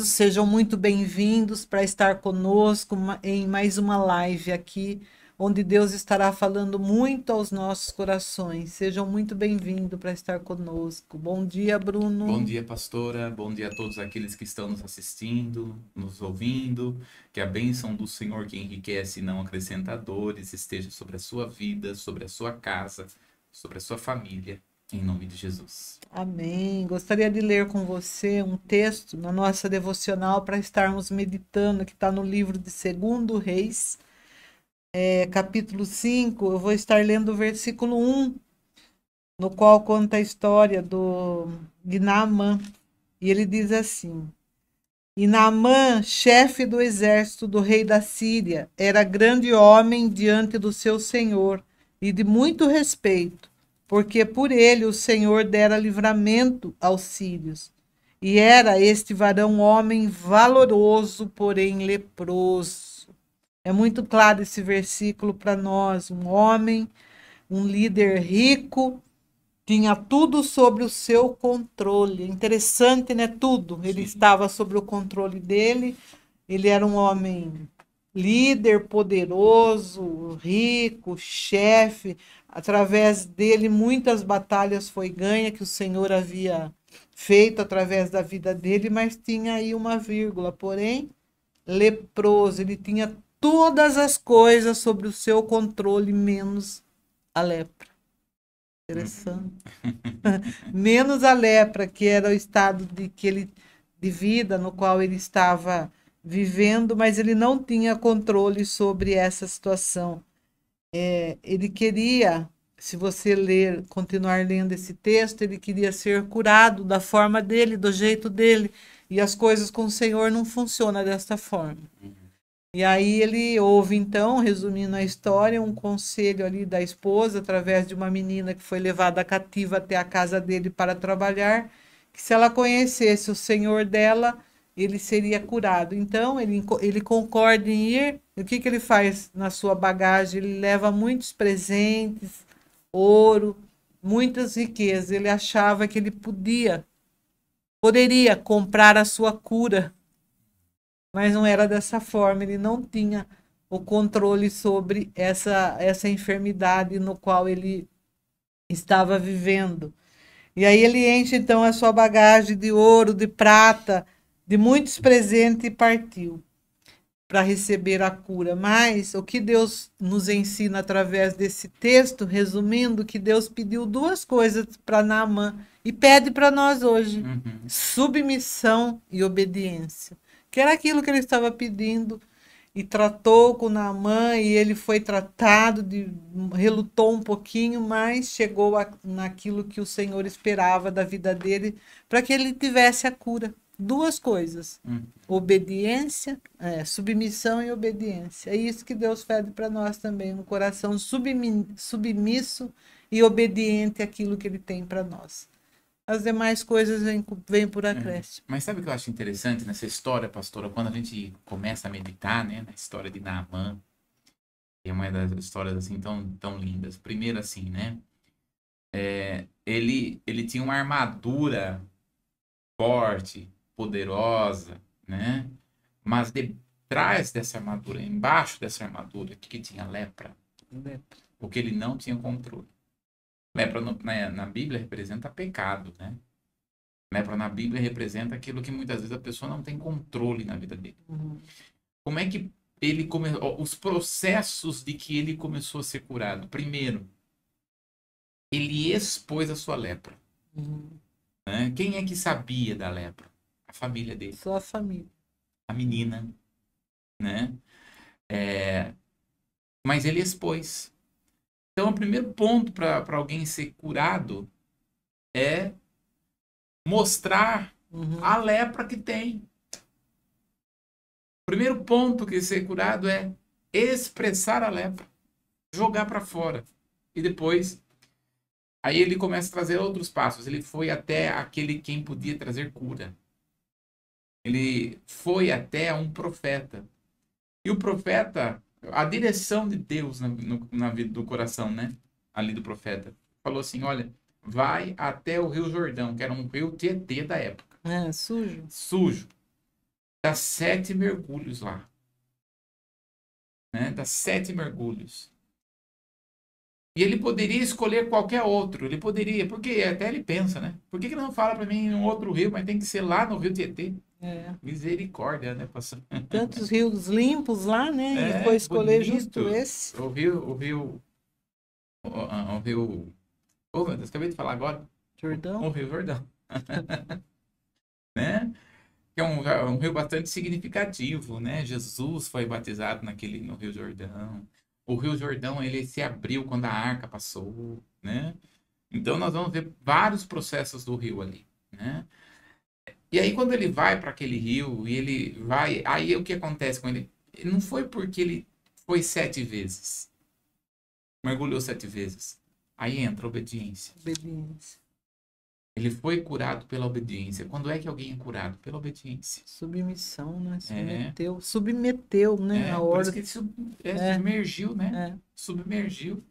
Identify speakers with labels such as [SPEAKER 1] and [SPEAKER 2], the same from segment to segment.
[SPEAKER 1] Sejam muito bem-vindos para estar conosco em mais uma live aqui, onde Deus estará falando muito aos nossos corações. Sejam muito bem-vindos para estar conosco. Bom dia,
[SPEAKER 2] Bom
[SPEAKER 1] Bruno.
[SPEAKER 2] dia, pastora. Bom dia a todos aqueles que estão nos assistindo, nos ouvindo. Que a bênção do Senhor, que enriquece e não acrescenta dores, esteja sobre a sua vida, sobre a sua casa, sobre a sua família, em nome de Jesus.
[SPEAKER 1] Amém. Gostaria de ler com você um texto na nossa devocional para estarmos meditando, que está no livro de Segundo Reis, capítulo 5. Eu vou estar lendo o versículo 1, no qual conta a história de Naamã. E ele diz assim: E Naamã, chefe do exército do rei da Síria, era grande homem diante do seu senhor e de muito respeito, porque por ele o Senhor dera livramento aos sírios. E era este varão homem valoroso, porém leproso. É muito claro esse versículo para nós. Um homem, um líder rico, tinha tudo sobre o seu controle. Interessante, né? Tudo. Ele
[SPEAKER 2] Sim.
[SPEAKER 1] estava sob o controle dele. Ele era um homem líder, poderoso, rico, chefe. Através dele, muitas batalhas foi ganha que o Senhor havia feito através da vida dele, mas tinha aí uma vírgula. Porém, leproso. Ele tinha todas as coisas sobre o seu controle, menos a lepra.
[SPEAKER 2] Uhum.
[SPEAKER 1] Interessante. Menos a lepra, que era o estado de vida no qual ele estava vivendo, mas ele não tinha controle sobre essa situação. Ele queria, se você ler, continuar lendo esse texto, ele queria ser curado da forma dele, do jeito dele, e as coisas com o Senhor não funcionam desta forma. E aí ele ouve, então, resumindo a história, um conselho ali da esposa, através de uma menina que foi levada cativa até a casa dele para trabalhar, que se ela conhecesse o senhor dela, ele seria curado. Então, ele concorda em ir. E o que ele faz na sua bagagem? Ele leva muitos presentes, ouro, muitas riquezas. Ele achava que ele poderia comprar a sua cura, mas não era dessa forma, ele não tinha o controle sobre essa enfermidade no qual ele estava vivendo. E aí ele enche então a sua bagagem de ouro, de prata, de muitos presentes e partiu para receber a cura. Mas o que Deus nos ensina através desse texto, resumindo, que Deus pediu duas coisas para Naamã e pede para nós hoje:
[SPEAKER 2] Uhum.
[SPEAKER 1] submissão e obediência. Que era aquilo que ele estava pedindo e tratou com Naamã e ele foi tratado, relutou um pouquinho, mas chegou naquilo que o Senhor esperava da vida dele para que ele tivesse a cura. Duas coisas:
[SPEAKER 2] Uhum.
[SPEAKER 1] obediência, submissão e obediência. É isso que Deus pede para nós também, um coração submisso e obediente àquilo que Ele tem para nós. As demais coisas vêm por
[SPEAKER 2] É.
[SPEAKER 1] acréscimo.
[SPEAKER 2] Mas sabe o que eu acho interessante nessa história, pastora? Quando a gente começa a meditar, né, na história de Naamã, é uma das histórias assim tão lindas. Primeiro assim, né? Ele tinha uma armadura forte, poderosa, né? Mas detrás dessa armadura, embaixo dessa armadura, que tinha lepra, porque ele não tinha controle. Lepra na Bíblia representa pecado, né? Lepra na Bíblia representa aquilo que muitas vezes a pessoa não tem controle na vida dele.
[SPEAKER 1] Uhum.
[SPEAKER 2] Como é que ele começou? Os processos de que ele começou a ser curado. Primeiro, ele expôs a sua lepra.
[SPEAKER 1] Uhum.
[SPEAKER 2] Né? Quem é que sabia da lepra? A família dele,
[SPEAKER 1] Só a família.
[SPEAKER 2] a menina, né? É, mas ele expôs. Então, o primeiro ponto para alguém ser curado é mostrar a
[SPEAKER 1] Uhum.
[SPEAKER 2] lepra que tem. O primeiro ponto que ser curado é expressar a lepra, jogar para fora. E depois, aí ele começa a trazer outros passos. Ele foi até aquele quem podia trazer cura. Ele foi até um profeta. E o profeta, a direção de Deus na vida do coração, né? Ali do profeta, falou assim: olha, vai até o Rio Jordão, que era um rio Tietê da época,
[SPEAKER 1] É, sujo.
[SPEAKER 2] sujo. dá 7 mergulhos lá. Né? Dá 7 mergulhos. E ele poderia escolher qualquer outro. Ele poderia, porque até ele pensa, né? Por que ele não fala para mim em um outro rio, mas tem que ser lá no Rio Tietê?
[SPEAKER 1] É.
[SPEAKER 2] Misericórdia, né, pastor?
[SPEAKER 1] Tantos rios limpos lá, né? E foi
[SPEAKER 2] É,
[SPEAKER 1] escolher justo
[SPEAKER 2] bonito.
[SPEAKER 1] esse.
[SPEAKER 2] O rio, oh, meu Deus, acabei de falar agora.
[SPEAKER 1] Jordão.
[SPEAKER 2] O Rio Jordão. Né? Que é um rio bastante significativo, né? Jesus foi batizado no Rio Jordão. O Rio Jordão, ele se abriu quando a arca passou, né? Então, nós vamos ver vários processos do rio ali, né? E aí, quando ele vai para aquele rio, e ele vai... Aí, o que acontece com ele? Não foi porque ele foi 7 vezes. Mergulhou 7 vezes. Aí entra a obediência.
[SPEAKER 1] Obediência.
[SPEAKER 2] Ele foi curado pela obediência. Quando é que alguém é curado? Pela obediência.
[SPEAKER 1] Submissão, né?
[SPEAKER 2] É.
[SPEAKER 1] Submeteu, né? A
[SPEAKER 2] Por isso
[SPEAKER 1] ordem.
[SPEAKER 2] que ele submergiu, né?
[SPEAKER 1] É.
[SPEAKER 2] Submergiu.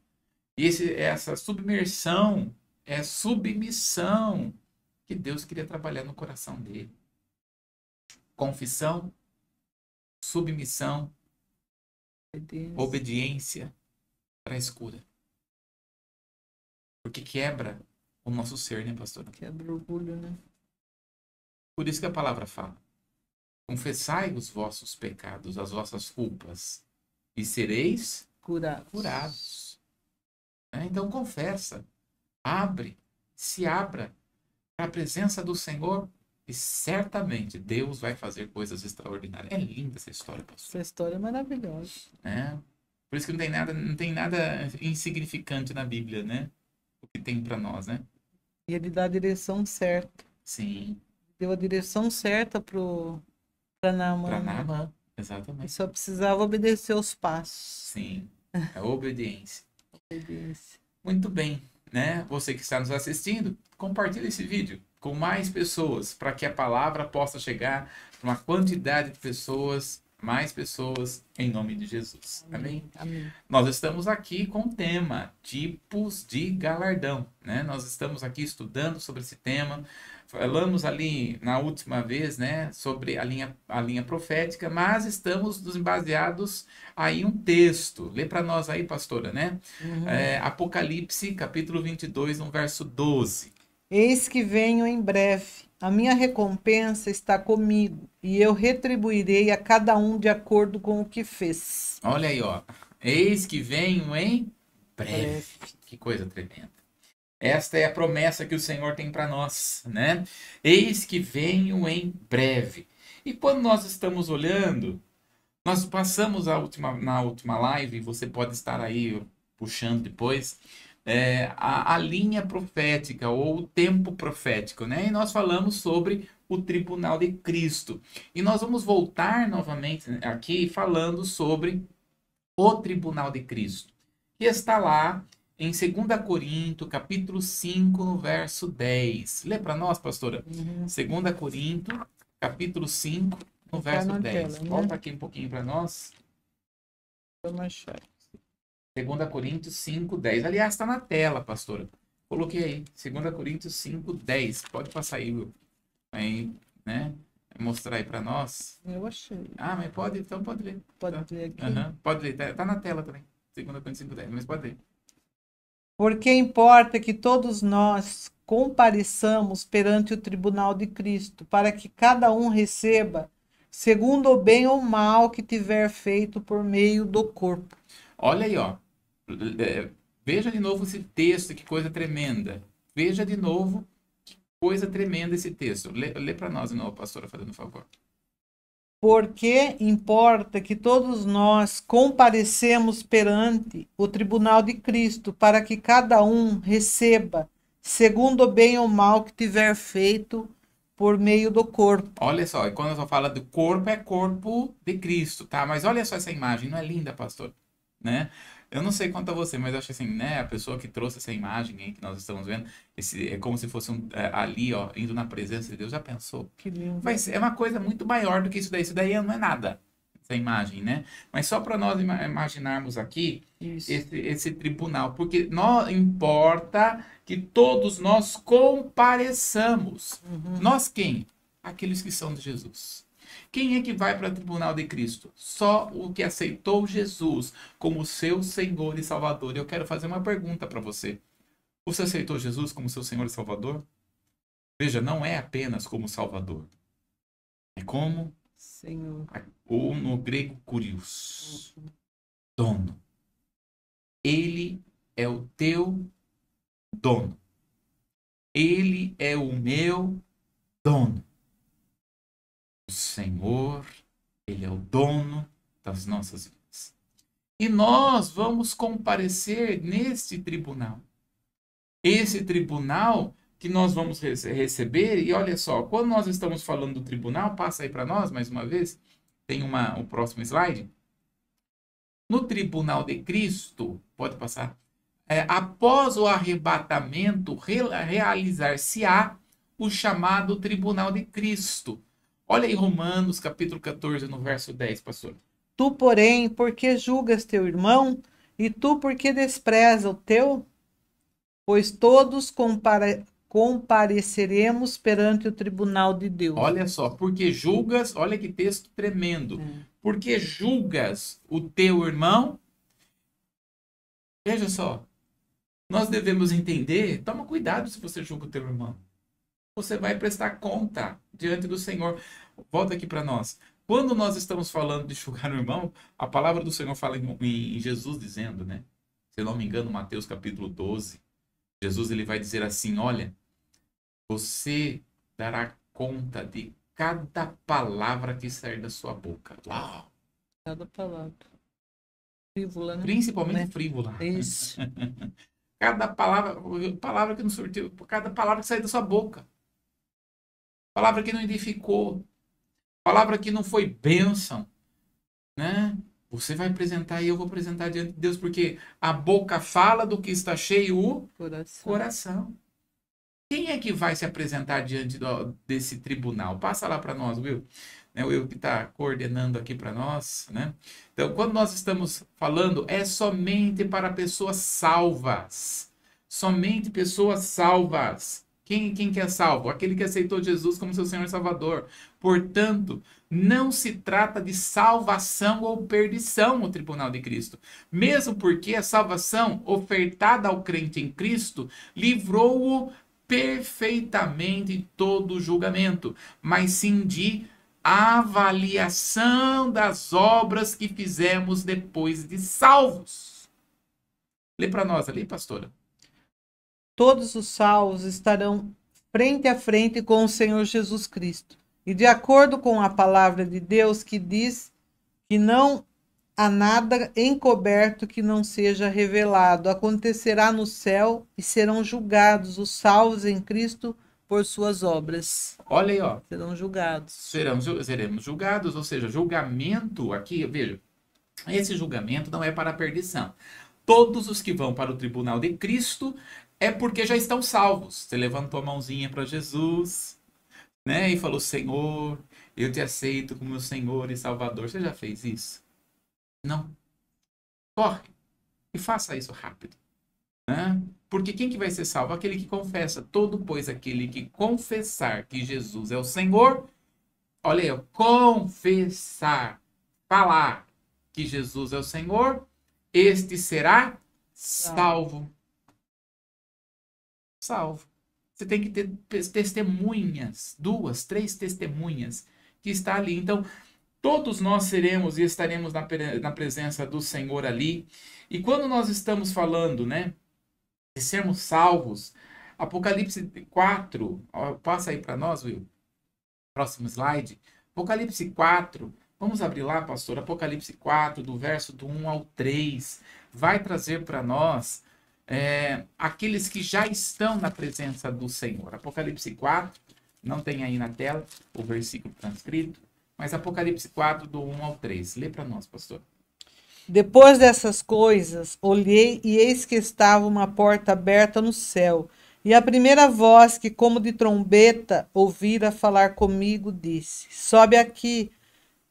[SPEAKER 2] E essa submersão é submissão que Deus queria trabalhar no coração dele. Confissão, submissão, obediência traz cura. Porque quebra o nosso ser, né, pastor?
[SPEAKER 1] Quebra o orgulho, né?
[SPEAKER 2] Por isso que a palavra fala: confessai os vossos pecados, as vossas culpas, e sereis curados. Então confessa, se abra para a presença do Senhor e certamente Deus vai fazer coisas extraordinárias. É linda essa história, pastor.
[SPEAKER 1] Essa história é maravilhosa.
[SPEAKER 2] Por isso que não tem nada insignificante na Bíblia, né? O que tem para nós, né?
[SPEAKER 1] E ele dá a direção certa.
[SPEAKER 2] Sim.
[SPEAKER 1] Deu a direção certa para Naamã.
[SPEAKER 2] Para Naamã, exatamente.
[SPEAKER 1] Ele só precisava obedecer os passos.
[SPEAKER 2] Sim, a obediência.
[SPEAKER 1] Obediência.
[SPEAKER 2] Muito bem, né? Você que está nos assistindo, compartilhe esse vídeo com mais pessoas, para que a palavra possa chegar para uma quantidade de pessoas, mais pessoas, em nome de Jesus. Amém?
[SPEAKER 1] Amém.
[SPEAKER 2] Nós estamos aqui com o tema tipos de galardão, né? Nós estamos aqui estudando sobre esse tema. Falamos ali na última vez, né, sobre a linha profética, mas estamos nos baseados aí em um texto. Lê para nós aí, pastora, né? Apocalipse, capítulo 22, no verso 12.
[SPEAKER 1] Eis que venho em breve. A minha recompensa está comigo, e eu retribuirei a cada um de acordo com o que fez.
[SPEAKER 2] Olha aí, ó. Eis que venho em breve. Que coisa tremenda. Esta é a promessa que o Senhor tem para nós, né? Eis que venho em breve. E quando nós estamos olhando, nós passamos na última live, você pode estar aí puxando depois, a linha profética ou o tempo profético, né? E nós falamos sobre o tribunal de Cristo. E nós vamos voltar novamente aqui falando sobre o tribunal de Cristo, que está lá em 2 Coríntios, capítulo 5, no verso 10. Lê para nós, pastora. 2 Coríntios, capítulo 5, no verso 10. Tela, né? Volta aqui um pouquinho para nós.
[SPEAKER 1] Vamos achar.
[SPEAKER 2] 2 Coríntios 5, 10. Aliás, está na tela, pastora. Coloquei aí. 2 Coríntios 5, 10. Pode passar aí, né? Mostrar aí para nós.
[SPEAKER 1] Eu achei.
[SPEAKER 2] Mas pode, então pode ler.
[SPEAKER 1] Pode ler aqui?
[SPEAKER 2] Pode ler. Tá na tela também. 2 Coríntios 5, 10. Mas pode ler.
[SPEAKER 1] Porque importa que todos nós compareçamos perante o tribunal de Cristo, para que cada um receba segundo o bem ou mal que tiver feito por meio do corpo.
[SPEAKER 2] Olha aí, ó. Veja de novo esse texto, que coisa tremenda. Veja de novo que coisa tremenda esse texto. Lê para nós de novo, pastora, fazendo um favor.
[SPEAKER 1] Porque importa que todos nós comparecemos perante o tribunal de Cristo, para que cada um receba segundo o bem ou mal que tiver feito por meio do corpo.
[SPEAKER 2] Olha só, e quando eu falo do corpo, é corpo de Cristo, tá? Mas olha só essa imagem, não é linda, pastor? Né? Eu não sei quanto a você, mas eu acho assim, né? A pessoa que trouxe essa imagem aí que nós estamos vendo, é como se fosse ali, ó, indo na presença de Deus. Já pensou?
[SPEAKER 1] Que lindo.
[SPEAKER 2] É uma coisa muito maior do que isso daí. Isso daí não é nada, essa imagem, né? Mas só para nós imaginarmos aqui esse tribunal, porque não importa que todos nós compareçamos. Nós quem? Aqueles que são de Jesus. Quem é que vai para o tribunal de Cristo? Só o que aceitou Jesus como seu Senhor e Salvador. Eu quero fazer uma pergunta para você. Você aceitou Jesus como seu Senhor e Salvador? Veja, não é apenas como Salvador. É como
[SPEAKER 1] Senhor.
[SPEAKER 2] ou no grego kurios, dono. Ele é o teu dono. Ele é o meu dono. O Senhor, ele é o dono das nossas vidas. E nós vamos comparecer neste tribunal. Esse tribunal que nós vamos receber, e olha só, quando nós estamos falando do tribunal, passa aí para nós mais uma vez, tem o próximo slide. No tribunal de Cristo, pode passar, após o arrebatamento, realizar-se-á o chamado tribunal de Cristo. Olha aí Romanos, capítulo 14, no verso 10, pastor.
[SPEAKER 1] Tu, porém, porque julgas teu irmão, e tu porque despreza o teu? Pois todos compareceremos perante o tribunal de Deus.
[SPEAKER 2] Olha só, porque julgas, olha que texto tremendo. Porque julgas o teu irmão. Veja só, nós devemos entender, toma cuidado se você julga o teu irmão. Você vai prestar conta diante do Senhor. Volta aqui para nós. Quando nós estamos falando de julgar o irmão, a palavra do Senhor fala em Jesus dizendo, né? Se eu não me engano, Mateus capítulo 12. Jesus ele vai dizer assim, olha, você dará conta de cada palavra que sair da sua boca. Uau!
[SPEAKER 1] Cada palavra. Frívola, né?
[SPEAKER 2] Principalmente frívola.
[SPEAKER 1] Isso.
[SPEAKER 2] Cada palavra que não surtiu, cada palavra que sair da sua boca. Palavra que não edificou. Palavra que não foi bênção. Né? Você vai apresentar e eu vou apresentar diante de Deus, porque a boca fala do que está cheio o coração. Quem é que vai se apresentar diante desse tribunal? Passa lá para nós, Will. O Will que está coordenando aqui para nós. Né? Então, quando nós estamos falando, é somente para pessoas salvas. Somente pessoas salvas. Quem que é salvo? Aquele que aceitou Jesus como seu Senhor e Salvador. Portanto, não se trata de salvação ou perdição no tribunal de Cristo. Mesmo porque a salvação ofertada ao crente em Cristo livrou-o perfeitamente de todo julgamento, mas sim de avaliação das obras que fizemos depois de salvos. Lê para nós ali, pastora.
[SPEAKER 1] Todos os salvos estarão frente a frente com o Senhor Jesus Cristo. E de acordo com a palavra de Deus que diz que não há nada encoberto que não seja revelado, acontecerá no céu e serão julgados os salvos em Cristo por suas obras.
[SPEAKER 2] Olha aí, ó.
[SPEAKER 1] Serão julgados.
[SPEAKER 2] Seremos julgados, ou seja, julgamento aqui, veja, esse julgamento não é para a perdição. Todos os que vão para o tribunal de Cristo é porque já estão salvos. Você levantou a mãozinha para Jesus, né? E falou, Senhor, eu te aceito como meu Senhor e Salvador. Você já fez isso? Não. Corre e faça isso rápido. Né? Porque quem que vai ser salvo? Aquele que confessa. Todo, pois, aquele que confessar que Jesus é o Senhor, olha aí, confessar, falar que Jesus é o Senhor, este será salvo. Salvo. Você tem que ter testemunhas, 2, 3 testemunhas que está ali. Então, todos nós seremos e estaremos na presença do Senhor ali. E quando nós estamos falando, né, de sermos salvos, Apocalipse 4, passa aí para nós, Will. Próximo slide. Apocalipse 4, vamos abrir lá, pastor. Apocalipse 4, do verso do 1 ao 3, vai trazer para nós aqueles que já estão na presença do Senhor. Apocalipse 4, não tem aí na tela o versículo transcrito, mas Apocalipse 4, do 1 ao 3. Lê para nós, pastor.
[SPEAKER 1] Depois dessas coisas, olhei e eis que estava uma porta aberta no céu. E a primeira voz que, como de trombeta, ouvira falar comigo, disse: Sobe aqui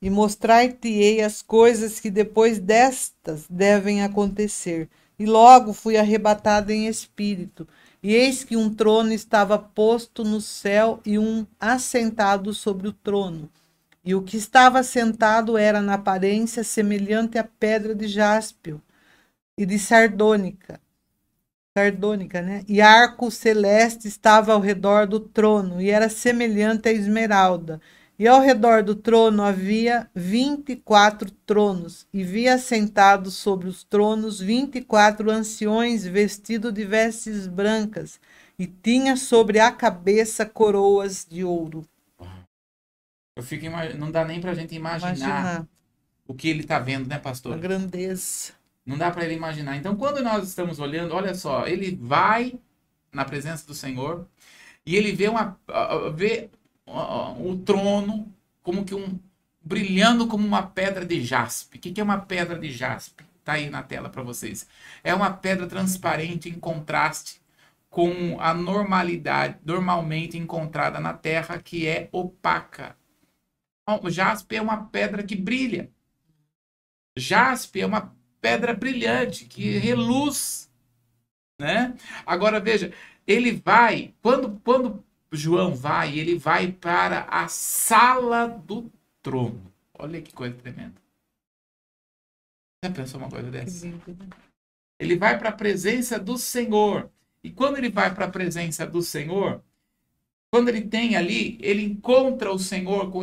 [SPEAKER 1] e mostrar-te-ei as coisas que depois destas devem acontecer. E logo fui arrebatado em espírito, e eis que um trono estava posto no céu e um assentado sobre o trono. E o que estava sentado era na aparência semelhante à pedra de jáspio e de sardônica, né? E arco celeste estava ao redor do trono e era semelhante à esmeralda. E ao redor do trono havia 24 tronos, e via assentados sobre os tronos 24 anciões vestidos de vestes brancas, e tinha sobre a cabeça coroas de ouro.
[SPEAKER 2] Eu fico não dá nem pra gente imaginar
[SPEAKER 1] Imaginar
[SPEAKER 2] o que ele tá vendo, né,
[SPEAKER 1] a
[SPEAKER 2] pastor?
[SPEAKER 1] grandeza.
[SPEAKER 2] Não dá para ele imaginar. Então, quando nós estamos olhando, olha só, ele vai na presença do Senhor e ele vê o trono como que brilhando como uma pedra de jaspe. O que é uma pedra de jaspe? Tá aí na tela para vocês. É uma pedra transparente em contraste com a normalmente encontrada na Terra, que é opaca. O jaspe é uma pedra que brilha. Jaspe é uma pedra brilhante que reluz, né? Agora veja, ele vai, quando João vai, ele vai para a sala do trono. Olha que coisa tremenda. Já pensou uma coisa dessa? Ele vai para a presença do Senhor. E quando ele vai para a presença do Senhor, quando ele tem ali, ele encontra o Senhor com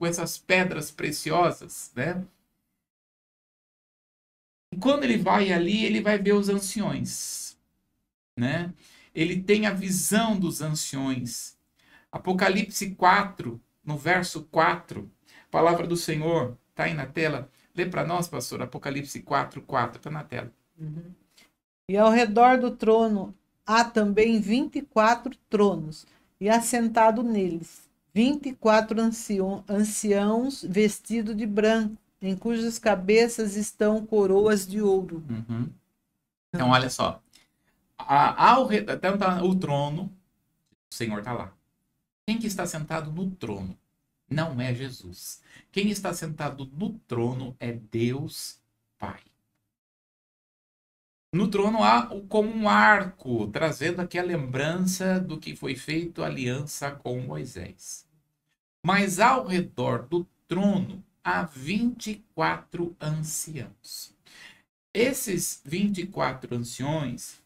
[SPEAKER 2] essas pedras preciosas, né? E quando ele vai ali, ele vai ver os anciões, né? Ele tem a visão dos anciões. Apocalipse 4, no verso 4, a palavra do Senhor está aí na tela. Lê para nós, pastor, Apocalipse 4, 4, está na tela.
[SPEAKER 1] Uhum. E ao redor do trono há também 24 tronos, e assentado neles 24 anciãos vestidos de branco, em cujas cabeças estão coroas de ouro.
[SPEAKER 2] Uhum. Então, olha só. O trono, o Senhor está lá. Quem que está sentado no trono? Não é Jesus. Quem está sentado no trono é Deus Pai. No trono há como um arco, trazendo aqui a lembrança do que foi feito a aliança com Moisés. Mas ao redor do trono há 24 anciãos. Esses 24 anciões,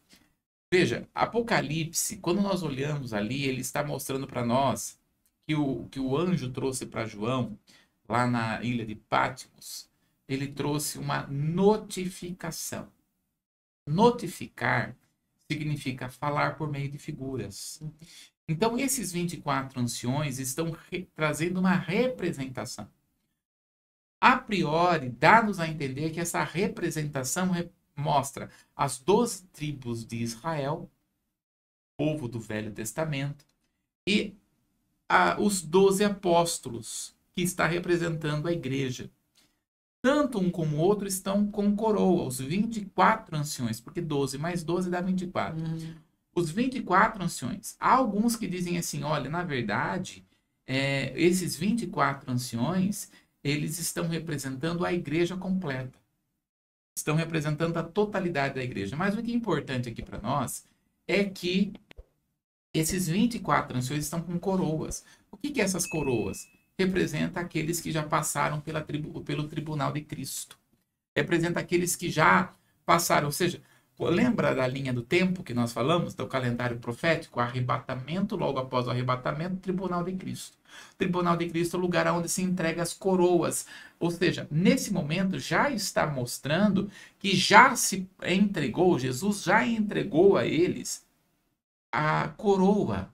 [SPEAKER 2] veja, Apocalipse, quando nós olhamos ali, ele está mostrando para nós que o anjo trouxe para João, lá na ilha de Patmos, ele trouxe uma notificação. Notificar significa falar por meio de figuras. Então, esses 24 anciões estão trazendo uma representação. A priori, dá-nos a entender que essa representação mostra as 12 tribos de Israel, povo do Velho Testamento, e os 12 apóstolos, que está representando a igreja. Tanto um como o outro estão com coroa, os 24 anciões, porque 12 mais 12 dá 24. Os 24 anciões. Há alguns que dizem assim, olha, na verdade, esses 24 anciões, eles estão representando a igreja completa. Estão representando a totalidade da igreja. Mas o que é importante aqui para nós é que esses 24 anciões estão com coroas. O que é essas coroas? Representa aqueles que já passaram pelo tribunal de Cristo. Representa aqueles que já passaram, ou seja, lembra da linha do tempo que nós falamos, do calendário profético, arrebatamento, logo após o arrebatamento, tribunal de Cristo. Tribunal de Cristo é o lugar onde se entrega as coroas. Ou seja, nesse momento já está mostrando que já se entregou, Jesus já entregou a eles a coroa,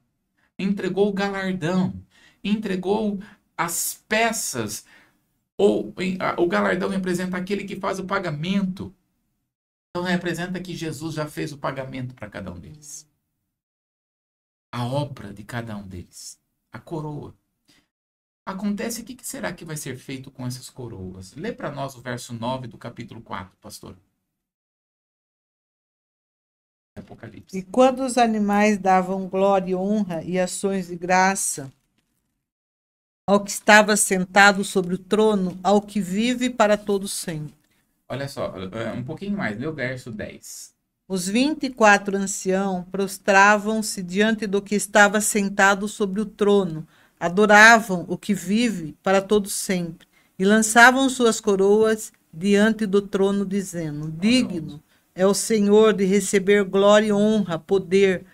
[SPEAKER 2] entregou o galardão, entregou as peças, ou o galardão representa aquele que faz o pagamento. Então representa que Jesus já fez o pagamento para cada um deles. A obra de cada um deles. A coroa. Acontece, o que será que vai ser feito com essas coroas? Lê para nós o verso 9 do capítulo 4, pastor. Apocalipse.
[SPEAKER 1] E quando os animais davam glória e honra e ações de graça ao que estava sentado sobre o trono, ao que vive para todo sempre.
[SPEAKER 2] Olha só, um pouquinho mais, lê o verso 10.
[SPEAKER 1] Os 24 anciãos prostravam-se diante do que estava sentado sobre o trono, adoravam o que vive para todo sempre e lançavam suas coroas diante do trono, dizendo: Digno é o Senhor de receber glória e honra, poder,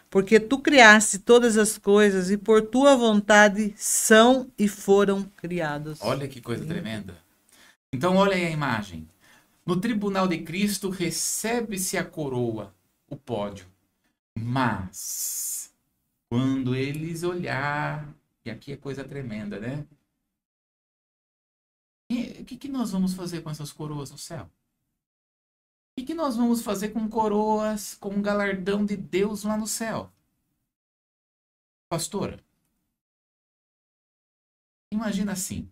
[SPEAKER 1] porque tu criaste todas as coisas e por tua vontade são e foram criadas.
[SPEAKER 2] Olha que coisa tremenda. Então, olha aí a imagem. No tribunal de Cristo recebe-se a coroa, o pódio. Mas, quando eles olhar, e aqui é coisa tremenda, né? E o que nós vamos fazer com essas coroas no céu? O que nós vamos fazer com coroas, com um galardão de Deus lá no céu? Pastora, imagina assim.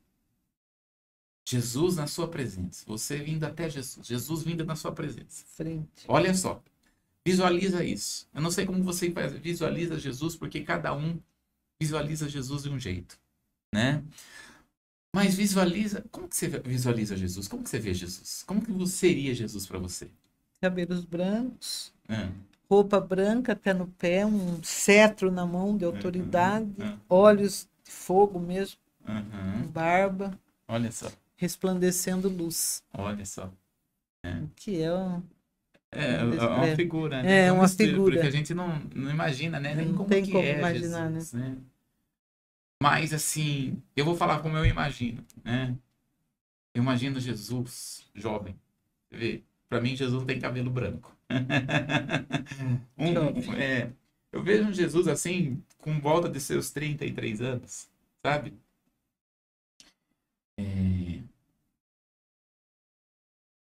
[SPEAKER 2] Jesus na sua presença. Você vindo até Jesus. Jesus vindo na sua presença.
[SPEAKER 1] Frente.
[SPEAKER 2] Olha só. Visualiza isso. Eu não sei como você visualiza Jesus, porque cada um visualiza Jesus de um jeito, né? Mas visualiza... Como que você visualiza Jesus? Como que você vê Jesus? Como que seria Jesus para você?
[SPEAKER 1] Cabelos brancos, roupa branca até no pé, um cetro na mão de autoridade, olhos de fogo mesmo, barba.
[SPEAKER 2] Olha só.
[SPEAKER 1] Resplandecendo luz.
[SPEAKER 2] Olha só.
[SPEAKER 1] Que é
[SPEAKER 2] uma figura, né?
[SPEAKER 1] É uma figura.
[SPEAKER 2] Porque a gente não imagina, né? Nem como
[SPEAKER 1] tem
[SPEAKER 2] que
[SPEAKER 1] como
[SPEAKER 2] é
[SPEAKER 1] imaginar,
[SPEAKER 2] Jesus, né? Mas, assim, eu vou falar como eu imagino, né? Eu imagino Jesus jovem. Você vê? Pra mim, Jesus não tem cabelo branco. Eu vejo um Jesus, assim, com volta de seus 33 anos, sabe?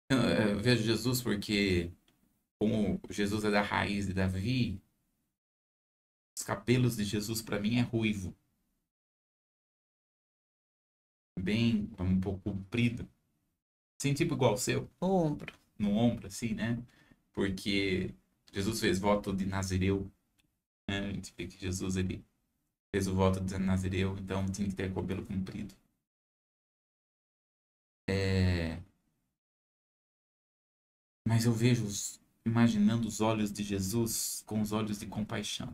[SPEAKER 2] Eu vejo Jesus porque, como Jesus é da raiz de Davi, os cabelos de Jesus para mim é ruivo. Bem, um pouco comprido. Assim, tipo igual o seu.
[SPEAKER 1] No ombro.
[SPEAKER 2] No ombro, assim, né? Porque Jesus fez voto de Nazireu. Né? A gente vê que Jesus, ele fez o voto de Nazireu, então tinha que ter cabelo comprido. Mas eu vejo, imaginando os olhos de Jesus com os olhos de compaixão.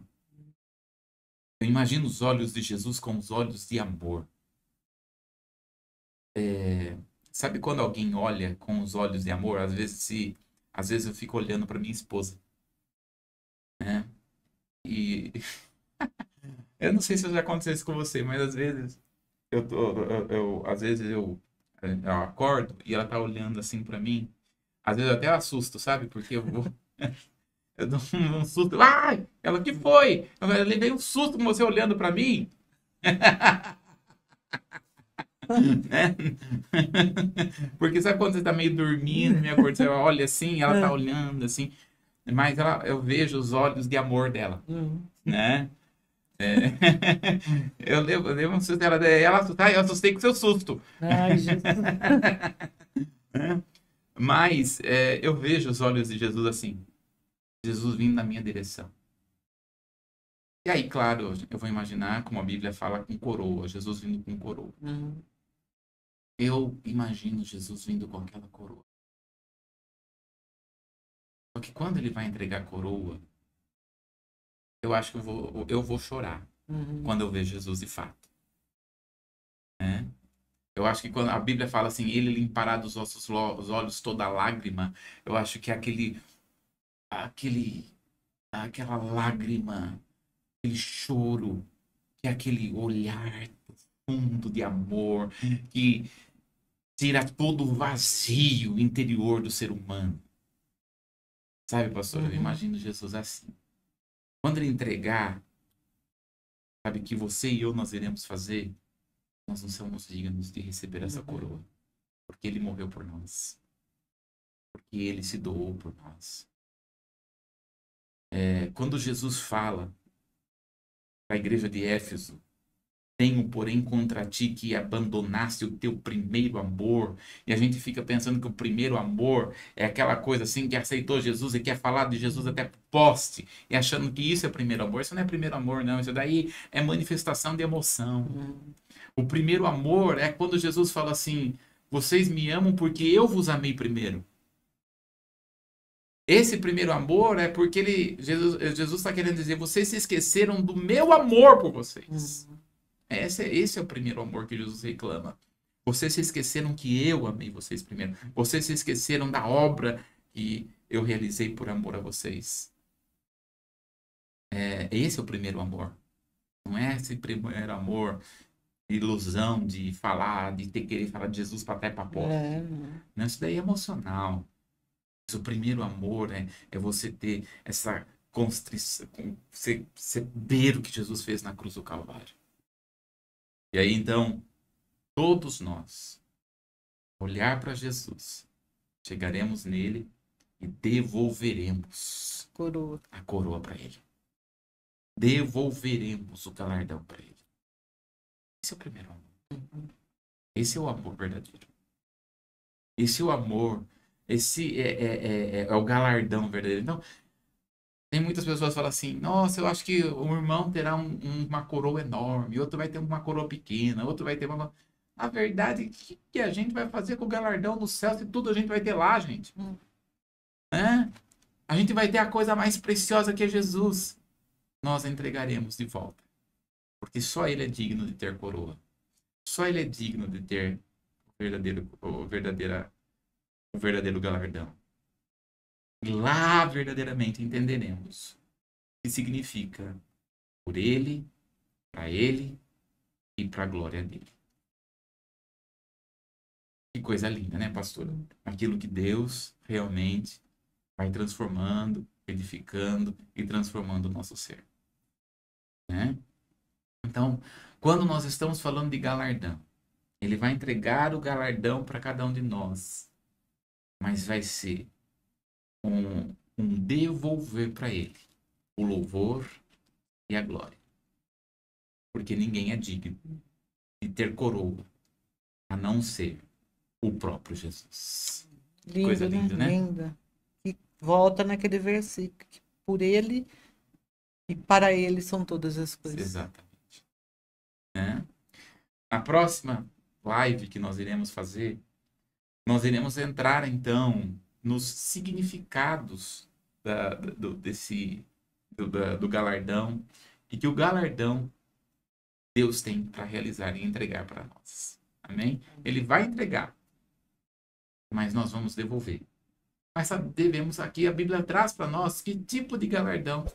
[SPEAKER 2] Eu imagino os olhos de Jesus com os olhos de amor. Sabe quando alguém olha com os olhos de amor? Às vezes eu fico olhando para minha esposa, né? E eu não sei se já aconteceu isso com você, mas às vezes eu acordo e ela tá olhando assim para mim. Às vezes eu até assusto, sabe? Porque eu dou um susto. Ai, ela, que foi? Eu levei um susto com você olhando para mim. Né? Porque sabe quando você tá meio dormindo, meio acordado, você olha assim, ela tá olhando assim, mas eu vejo os olhos de amor dela, né? Eu levo um susto, ela assustar, eu assustei com seu susto.
[SPEAKER 1] Ai, Jesus.
[SPEAKER 2] Mas eu vejo os olhos de Jesus assim, Jesus vindo na minha direção. E aí, claro, eu vou imaginar, como a Bíblia fala, com coroa, Jesus vindo com coroa. Eu imagino Jesus vindo com aquela coroa. Só que quando ele vai entregar a coroa, eu acho que eu vou chorar quando eu vejo Jesus de fato. Né? Eu acho que quando a Bíblia fala assim, ele limpará dos vossos olhos toda lágrima, eu acho que aquela lágrima, aquele choro, que é aquele olhar profundo de amor, que tira todo o vazio interior do ser humano. Sabe, pastor? Eu imagino Jesus assim. Quando ele entregar, sabe, que você e eu nós iremos fazer, nós não somos dignos de receber essa coroa. Porque ele morreu por nós. Porque ele se doou por nós. Quando Jesus fala para a igreja de Éfeso, tenho, porém, contra ti que abandonaste o teu primeiro amor. E a gente fica pensando que o primeiro amor é aquela coisa assim que aceitou Jesus e quer falar de Jesus até pro poste. E achando que isso é primeiro amor. Isso não é primeiro amor, não. Isso daí é manifestação de emoção. O primeiro amor é quando Jesus fala assim, vocês me amam porque eu vos amei primeiro. Esse primeiro amor é porque Jesus está querendo dizer, vocês se esqueceram do meu amor por vocês. Esse é o primeiro amor que Jesus reclama. Vocês se esqueceram que eu amei vocês primeiro. Vocês se esqueceram da obra que eu realizei por amor a vocês. Esse é o primeiro amor. Não é esse primeiro amor, ilusão de falar, de ter querer falar de Jesus para até para porta. Não, isso daí é emocional. Mas o primeiro amor é você ter essa constrição, você ver o que Jesus fez na cruz do Calvário. E aí, então, todos nós, olhar para Jesus, chegaremos nele e devolveremos a coroa para ele. Devolveremos o galardão para ele. Esse é o primeiro amor. Esse é o amor verdadeiro. Esse é o amor. Esse é o galardão verdadeiro. Então, tem muitas pessoas que falam assim, nossa, eu acho que o irmão terá uma coroa enorme, outro vai ter uma coroa pequena, outro vai ter uma... Na verdade, o que a gente vai fazer com o galardão do céu se tudo a gente vai ter lá, gente? A gente vai ter a coisa mais preciosa que é Jesus. Nós entregaremos de volta. Porque só ele é digno de ter coroa. Só ele é digno de ter o verdadeiro galardão. E lá verdadeiramente entenderemos o que significa por ele, para ele e para a glória dele. Que coisa linda, né, pastora? Aquilo que Deus realmente vai transformando, edificando e transformando o nosso ser. Né? Então, quando nós estamos falando de galardão, ele vai entregar o galardão para cada um de nós, mas vai ser um devolver para ele o louvor e a glória. Porque ninguém é digno de ter coroa, a não ser o próprio Jesus.
[SPEAKER 1] Lindo,
[SPEAKER 2] Coisa linda, né?
[SPEAKER 1] Linda. E volta naquele versículo, que por ele e para ele são todas as coisas.
[SPEAKER 2] Exatamente. Né? Na próxima live que nós iremos fazer, nós iremos entrar, então, nos significados do galardão e que o galardão Deus tem para realizar e entregar para nós. Amém? Ele vai entregar, mas nós vamos devolver. Mas devemos aqui, a Bíblia traz para nós que tipo de galardão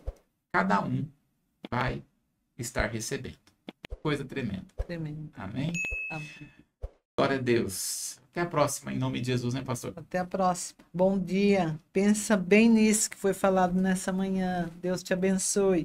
[SPEAKER 2] cada um vai estar recebendo. Coisa tremenda.
[SPEAKER 1] Tremendo.
[SPEAKER 2] Amém?
[SPEAKER 1] Amém.
[SPEAKER 2] Glória a Deus. Até a próxima, em nome de Jesus, né, pastor?
[SPEAKER 1] Até a próxima. Bom dia. Pensa bem nisso que foi falado nessa manhã. Deus te abençoe.